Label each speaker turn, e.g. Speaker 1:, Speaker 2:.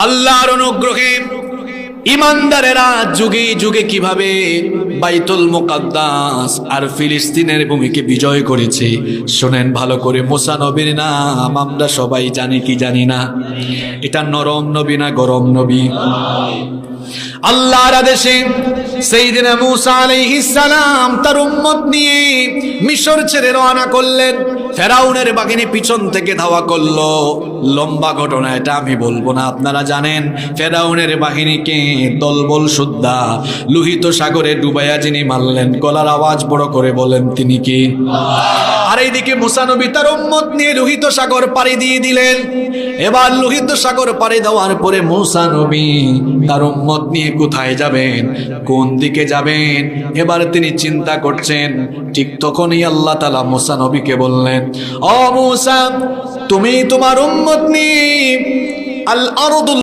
Speaker 1: আল্লাহর অনুগ্রহে ইমানদারেরা যুগে যুগে কিভাবে বাইতুল মুকাদ্দাস আর ফিলিস্তিনের ভূমিকে বিজয় করেছে শুনেন ভালো করে। মুসা নবীর নাম আমরা সবাই জানি কি জানি না? এটা নরম নবী না গরম নবী? আল্লাহর আদেশে সাইয়েদনা মুসা আলাইহিস সালাম তার উম্মত নিয়ে মিশর ছেড়ে রওনা করলেন। ফেরাউনের বাহিনী পিছন থেকে ধাওয়া করলো। লম্বা ঘটনা, এটা আমি বলবো না, আপনারা জানেন। ফেরাউনের বাহিনীকে দলবল সুদ্ধা লোহিত সাগরে ডুবাইয়া যিনি মারলেন, গলার আওয়াজ বড় করে বলেন তিনি কি? আর এইদিকে মুসা নবী তার উম্মত নিয়ে লোহিত সাগর পাড়ি দিয়ে দিলেন। এবার লোহিত সাগর পাড়ি দেওয়ার পরে মুসা নবী তার উম্মত নিয়ে কোথায় যাবেন, কোন দিকে যাবেন, এবার তিনি চিন্তা করছেন। ঠিক তখনই আল্লাহ তাআলা মুসা নবীকে বললেন, ও মুসা, তুমি তোমার উম্মত নিয়ে আল আরদুল